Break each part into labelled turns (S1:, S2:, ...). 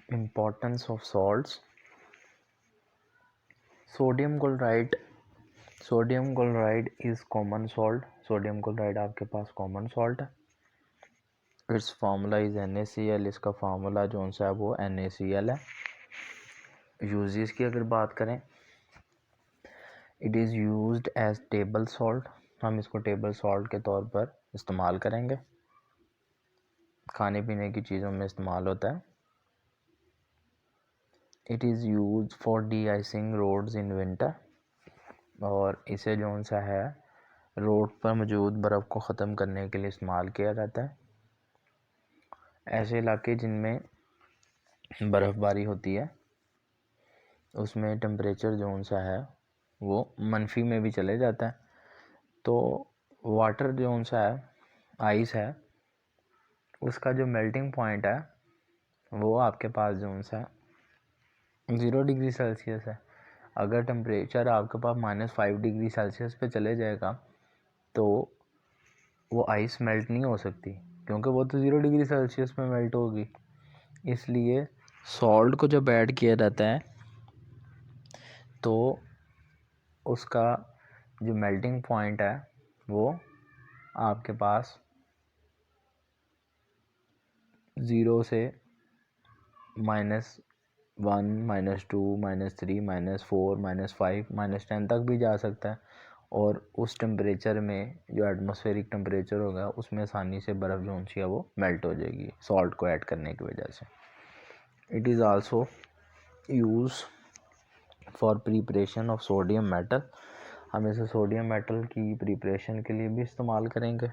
S1: Importance of salts. Sodium chloride. Sodium chloride is common salt. Sodium chloride आपके पास common salt है. Its formula is NaCl. इसका formula जो सा है वो NaCl है. यूजेस की अगर बात करें, it is used as table salt. हम इसको टेबल सॉल्ट के तौर पर इस्तेमाल करेंगे. खाने पीने की चीज़ों में इस्तेमाल होता है. It is use for deicing roads in winter. और इसे जो सा है रोड पर मौजूद बर्फ़ को ख़त्म करने के लिए इस्तेमाल किया जाता है. ऐसे इलाके जिनमें बर्फ़बारी होती है उसमें टेम्परेचर जो सा है वो मनफी में भी चले जाता है. तो वाटर जो सा है, आइस है, उसका जो मेल्टिंग पॉइंट है वो आपके पास जो सा 0 डिग्री सेल्सियस है. अगर टेम्परेचर आपके पास -5 डिग्री सेल्सियस पे चले जाएगा तो वो आइस मेल्ट नहीं हो सकती, क्योंकि वो तो 0 डिग्री सेल्सियस पे मेल्ट होगी. इसलिए सॉल्ट को जब ऐड किया जाता है तो उसका जो मेल्टिंग पॉइंट है वो आपके पास 0 से -1, -2, -3, -4, -5, -10 तक भी जा सकता है. और उस टेम्परेचर में जो एटमॉस्फेरिक टेम्परेचर होगा उसमें आसानी से बर्फ़ जो सी है वो मेल्ट हो जाएगी सॉल्ट को ऐड करने की वजह से. It is also use for preparation of sodium metal. हम इसे सोडियम मेटल की प्रिपरेशन के लिए भी इस्तेमाल करेंगे.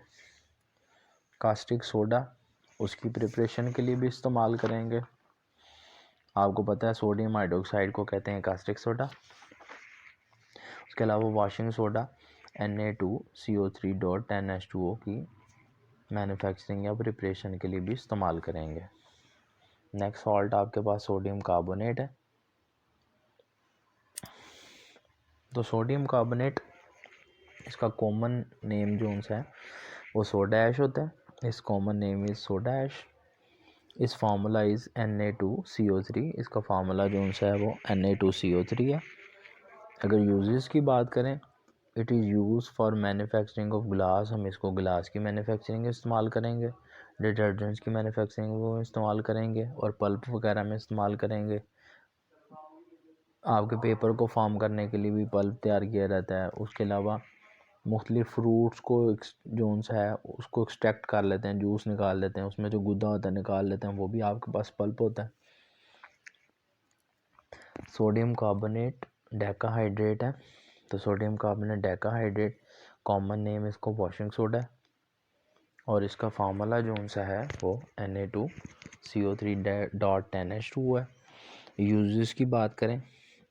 S1: कास्टिक सोडा, उसकी प्रिपरेशन के लिए भी इस्तेमाल करेंगे. आपको पता है सोडियम हाइड्रोक्साइड को कहते हैं कास्टिक सोडा. उसके अलावा वॉशिंग सोडा Na2CO3.10H2O की मैन्युफैक्चरिंग या प्रिपरेशन के लिए भी इस्तेमाल करेंगे. नेक्स्ट सॉल्ट आपके पास सोडियम कार्बोनेट है. तो सोडियम कार्बोनेट, इसका कॉमन नेम जो सा है वो सोडा ऐश होता है. Its common name is soda ash. Its formula is Na2CO3. इसका फार्मूला जो सा है वो Na2CO3 है. अगर यूजेस की बात करें, it is use for manufacturing of glass. हम इसको ग्लास की मैन्युफैक्चरिंग इस्तेमाल करेंगे. डिटर्जेंट्स की मैन्युफैक्चरिंग वो इस्तेमाल करेंगे और पल्प वगैरह में इस्तेमाल करेंगे. आपके पेपर को फॉर्म करने के लिए भी पल्प तैयार किया जाता है. उसके अलावा मुख्तलिफ फ्रूट्स को जो सा है उसको एक्सट्रैक्ट कर लेते हैं, जूस निकाल लेते हैं, उसमें जो गुदा होता है निकाल लेते हैं, वो भी आपके पास पल्प होता है. सोडियम कार्बोनेट डेकाहाइड्रेट है. तो sodium carbonate decahydrate, common name इसको वॉशिंग सोडा है. और इसका फार्मूला जो सा है वो Na2CO3.10H2O है. यूजेस की बात करें,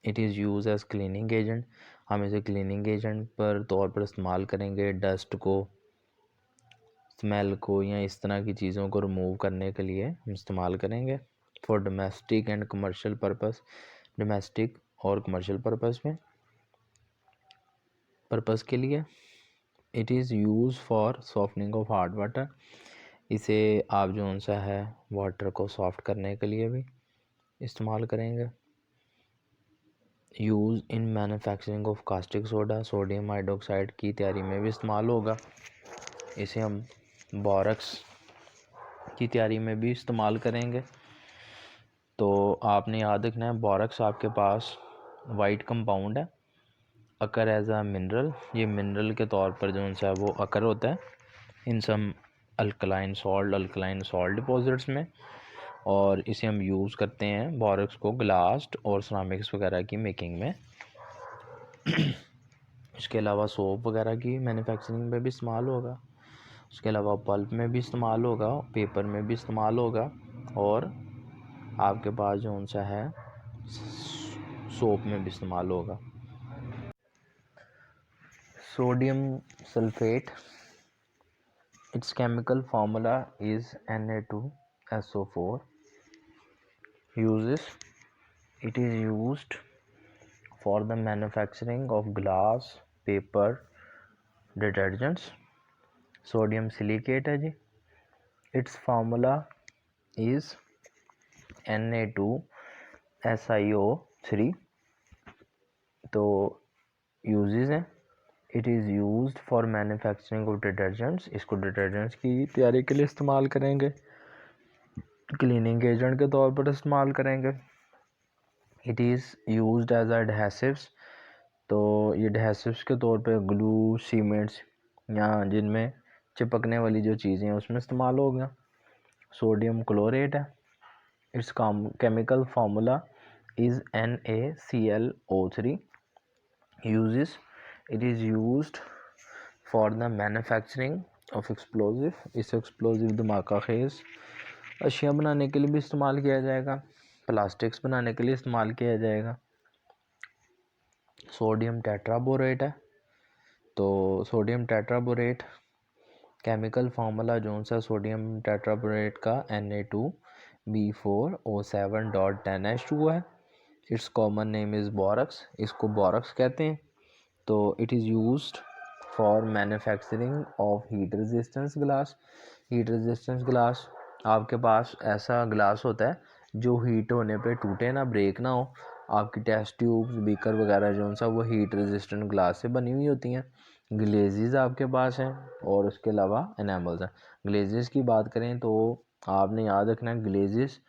S1: it is use as cleaning agent. हम इसे क्लीनिंग एजेंट पर तौर पर इस्तेमाल करेंगे. डस्ट को, स्मेल को या इस तरह की चीज़ों को रिमूव करने के लिए हम इस्तेमाल करेंगे. For domestic and commercial purpose, domestic और कमर्शियल पर्पस के लिए. It is use for softening of hard water. इसे आप जो सा है वाटर को सॉफ्ट करने के लिए भी इस्तेमाल करेंगे. Use in manufacturing of caustic soda, sodium hydroxide की तैयारी में भी इस्तेमाल होगा. इसे हम बोरक्स की तैयारी में भी इस्तेमाल करेंगे. तो आपने याद रखना है बोरक्स आपके पास वाइट कंपाउंड है, अकर एज अ मिनरल. ये मिनरल के तौर पर जो सा है वो अकर होता है इन सम अल्कलाइन सॉल्ट डिपॉजिट्स में. और इसे हम यूज़ करते हैं बोरक्स को ग्लास और सरामिक्स वगैरह की मेकिंग में. इसके अलावा सोप वगैरह की मैन्युफैक्चरिंग में भी इस्तेमाल होगा. उसके अलावा पल्प में भी इस्तेमाल होगा, पेपर में भी इस्तेमाल होगा, और आपके पास जो सा है सोप में भी इस्तेमाल होगा. Sodium sulphate, it's chemical formula is Na2SO4. Uses, it is used for the manufacturing of glass, paper, detergents. Sodium silicate है जी. इट्स फार्मूला इज़ Na2SiO3 तो यूजेस हैं। It is used for manufacturing of detergents, इसको detergents की तैयारी के लिए इस्तेमाल करेंगे, क्लीनिंग एजेंट के तौर पर इस्तेमाल करेंगे। It is used as adhesives, तो ये एडहेसिव्स के तौर पे ग्लू, सीमेंट्स या जिनमें चिपकने वाली जो चीज़ें हैं उसमें इस्तेमाल होगा। सोडियम क्लोरेट है, it's chemical formula is NaClO3। Uses, it is used for the manufacturing of explosive, इस एक्सप्लोजिव धमाका खेज अशिया बनाने के लिए भी इस्तेमाल किया जाएगा, प्लास्टिक्स बनाने के लिए इस्तेमाल किया जाएगा। सोडियम टेट्राबोरेट है, तो सोडियम टेट्राबोरेट केमिकल फार्मूला जो सा सोडियम टेट्राबोरेट का Na2B4O7.10H2 है। It's common name is borax, इसको बोरक्स कहते हैं। तो it is used for manufacturing of heat resistance glass. Heat resistance glass, आपके पास ऐसा ग्लास होता है जो हीट होने पे टूटे ना, ब्रेक ना हो। आपकी टेस्ट ट्यूब्स, बीकर वगैरह जो सा वो हीट रेजिस्टेंट ग्लास से बनी हुई होती हैं। ग्लेजेस आपके पास हैं और उसके अलावा एनामल्स हैं। ग्लेजेस की बात करें तो आपने याद रखना है, ग्लेजेस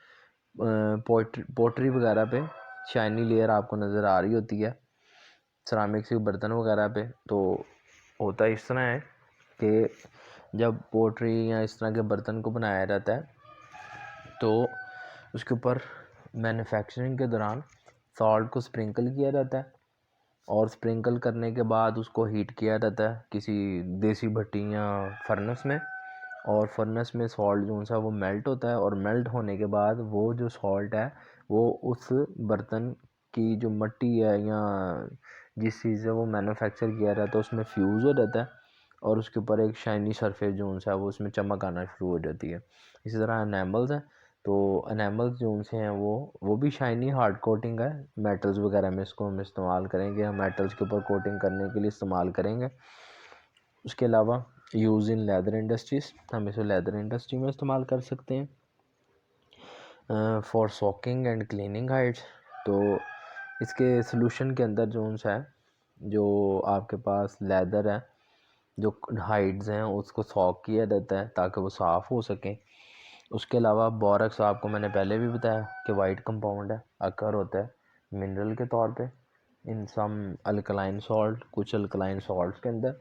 S1: पोट्री वगैरह पे शाइनी लेयर आपको नज़र आ रही होती है, सरामिक्स के बर्तन वगैरह पे। तो होता इस तरह है कि जब पोट्री या इस तरह के बर्तन को बनाया जाता है तो उसके ऊपर मैन्युफैक्चरिंग के दौरान सॉल्ट को स्प्रिंकल किया जाता है और स्प्रिंकल करने के बाद उसको हीट किया जाता है किसी देसी भट्टी या फर्नेस में, और फर्नेस में सॉल्ट जो सा वो मेल्ट होता है, और मेल्ट होने के बाद वो जो सॉल्ट है वो उस बर्तन की जो मिट्टी है या जिस चीज़ से वो मैन्युफैक्चर किया जाता है उसमें फ्यूज़ हो जाता है और उसके ऊपर एक शाइनी सरफेस जो सा वो उसमें चमक आना शुरू हो जाती है। इसी तरह एनामल्स हैं, तो एनामल्स जो उनसे हैं वो भी शाइनी हार्ड कोटिंग है। मेटल्स वगैरह में इसको हम इस्तेमाल करेंगे, हम मेटल्स के ऊपर कोटिंग करने के लिए इस्तेमाल करेंगे। उसके अलावा यूज़ इन लेदर इंडस्ट्रीज़, हम इसे लेदर इंडस्ट्री में इस्तेमाल कर सकते हैं। For soaking and cleaning hides, तो इसके सलूशन के अंदर जो सा है, जो आपके पास लेदर है, जो हाइड्स हैं उसको सॉक किया जाता है ताकि वो साफ़ हो सकें। उसके अलावा बोरक्स आपको मैंने पहले भी बताया कि वाइट कंपाउंड है, अकर होता है मिनरल के तौर पे इन सम अल्कलाइन सॉल्ट, कुछ अल्कलाइन सॉल्ट्स के अंदर।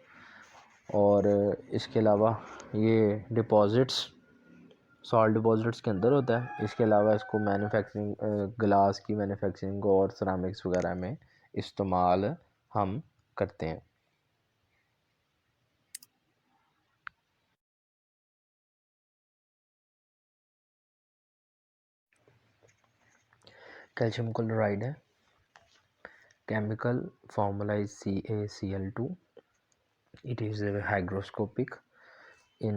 S1: और इसके अलावा ये डिपॉजिट्स सॉल्ट डिपॉजिट्स के अंदर होता है। इसके अलावा इसको मैन्युफैक्चरिंग, ग्लास की मैन्युफैक्चरिंग और सरामिक्स वगैरह में इस्तेमाल हम करते हैं। कैल्शियम क्लोराइड है, chemical formula is CaCl2। It is hygroscopic in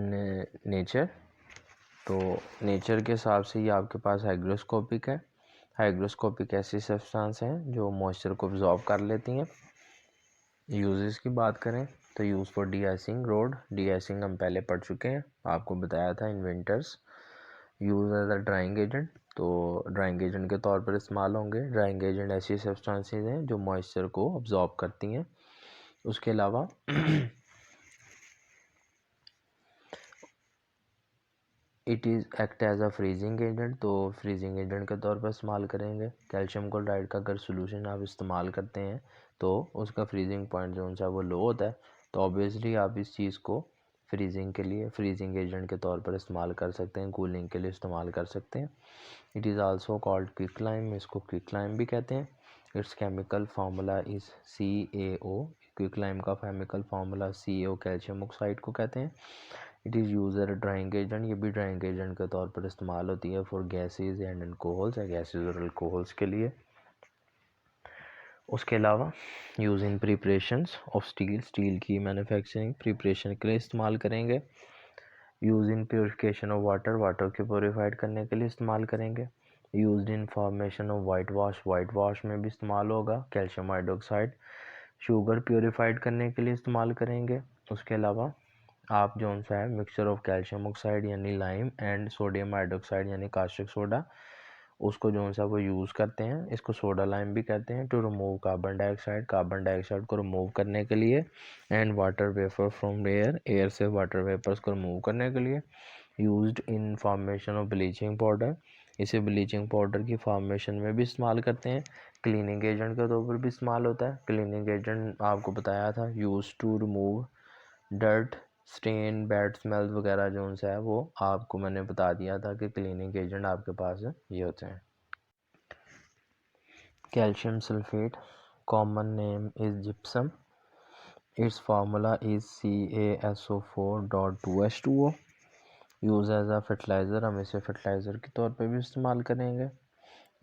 S1: nature, तो नेचर के हिसाब से ये आपके पास हाइग्रोस्कोपिक है। हाइग्रोस्कोपिक ऐसी सब्सटेंस हैं जो मॉइस्चर को अब्जॉर्ब कर लेती हैं। यूजेस की बात करें तो use for deicing road, deicing हम पहले पढ़ चुके हैं, आपको बताया था inventors. Use as a drying agent, तो ड्राइंग एजेंट के तौर पर इस्तेमाल होंगे। ड्राइंग एजेंट ऐसी सब्सटेंसेस हैं जो मॉइस्चर को अब्जॉर्ब करती हैं। उसके अलावा it is act as a freezing agent, तो फ्रीजिंग एजेंट के तौर पर इस्तेमाल करेंगे। कैल्शियम क्लोराइड का अगर सोल्यूशन आप इस्तेमाल करते हैं तो उसका फ्रीजिंग पॉइंट जो सा वो लो होता है, तो ऑब्वियसली आप इस चीज़ को फ्रीजिंग के लिए फ्रीजिंग एजेंट के तौर पर इस्तेमाल कर सकते हैं, कूलिंग के लिए इस्तेमाल कर सकते हैं। It is also called quicklime, इसको क्विकलाइम भी कहते हैं। Its chemical formula is CaO, quicklime का chemical formula CaO calcium oxide को कहते हैं। It is use as drying agent, ये भी ड्राइंग एजेंट के तौर पर इस्तेमाल होती है फॉर गैसेज एंड अल्कोहल्स, या गैसेज और अल्कोहल्स के लिए। उसके अलावा use in preparations of steel, steel की मैन्युफैक्चरिंग प्रिपरेशन के लिए इस्तेमाल करेंगे। Use in purification of water, water को प्योरीफाइड करने के लिए इस्तेमाल करेंगे। Used in formation of white wash, white wash में भी इस्तेमाल होगा। कैल्शियम हाइड्रोक्साइड शुगर प्योरीफाइड करने के लिए इस्तेमाल करेंगे। उसके अलावा आप जो सा है मिक्सचर ऑफ कैल्शियम ऑक्साइड यानी लाइम एंड सोडियम हाइड्रोक्साइड यानी कास्टिक सोडा, उसको जो सा वो यूज़ करते हैं। इसको सोडा लाइम भी कहते हैं। टू रिमूव कार्बन डाइऑक्साइड को रिमूव करने के लिए, and water vapour from air से वाटर वेपर्स को रिमूव करने के लिए। Used in formation of bleaching powder, इसे ब्लीचिंग पाउडर की फॉर्मेशन में भी इस्तेमाल करते हैं। क्लीनिंग एजेंट के तौर पर भी इस्तेमाल होता है। क्लीनिंग एजेंट आपको बताया था, use to remove dirt, stain, bad smell वगैरह जो उनसे है वो आपको मैंने बता दिया था कि क्लीनिंग एजेंट आपके पास ये होते हैं। Calcium sulphate, common name is gypsum, its formula is CaSO4.2H2O। Use as a fertiliser, हम इसे फर्टिलाइज़र के तौर पे भी इस्तेमाल करेंगे।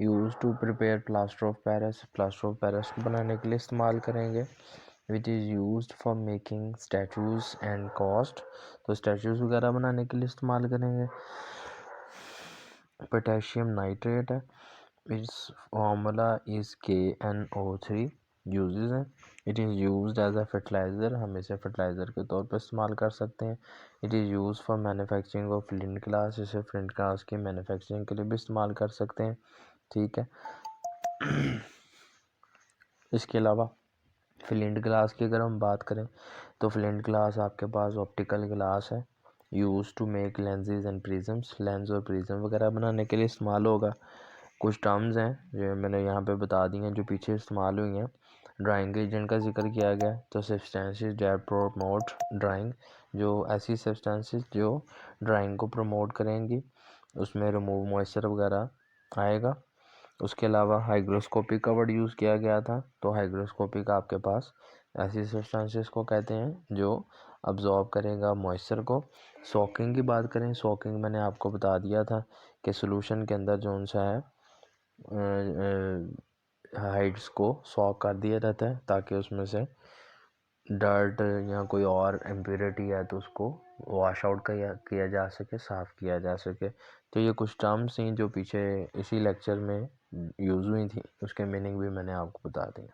S1: Use to prepare plaster of Paris, plaster of Paris को बनाने के लिए इस्तेमाल करेंगे। Which is used for making statues and cast, तो स्टैचूज़ वगैरह बनाने के लिए इस्तेमाल करेंगे। पोटेशियम नाइट्रेट है, its formula is KNO3। Uses हैं, it is used as a fertiliser, हम इसे फर्टिलाइज़र के तौर पर इस्तेमाल कर सकते हैं। It is use for manufacturing of flint glass, इसे फ्लिंट ग्लास की मैन्युफैक्चरिंग के लिए भी इस्तेमाल कर सकते हैं। ठीक है। इसके अलावा फ्लिंट ग्लास की अगर हम बात करें तो फ्लिंट ग्लास आपके पास ऑप्टिकल ग्लास है, use to make lenses and prisms, lens और प्रिज्म वगैरह बनाने के लिए इस्तेमाल होगा। कुछ टर्म्स हैं जो मैंने यहाँ पे बता दी हैं जो पीछे इस्तेमाल हुई हैं। ड्राइंग एजेंट का जिक्र किया गया, तो सब्सटेंसेस दैट प्रमोट ड्राइंग, जो ऐसी सब्सटेंसेस जो ड्राइंग को प्रमोट करेंगी, उसमें रिमूव मॉइस्चर वगैरह आएगा। उसके अलावा हाइग्रोस्कोपिक का वर्ड यूज़ किया गया था, तो हाइग्रोस्कोपिक आपके पास ऐसी सब्सटेंसेस को कहते हैं जो अब्जॉर्ब करेगा मॉइस्चर को। सॉकिंग की बात करें, सॉकिंग मैंने आपको बता दिया था कि सोल्यूशन के अंदर जो सा है हाइड्स को सॉक कर दिया जाता है ताकि उसमें से डर्ट या कोई और इम्प्योरिटी है तो उसको वॉश आउट किया जा सके, साफ़ किया जा सके। तो ये कुछ टर्म्स थी जो पीछे इसी लेक्चर में यूज़ हुई थी, उसके मीनिंग भी मैंने आपको बता दी।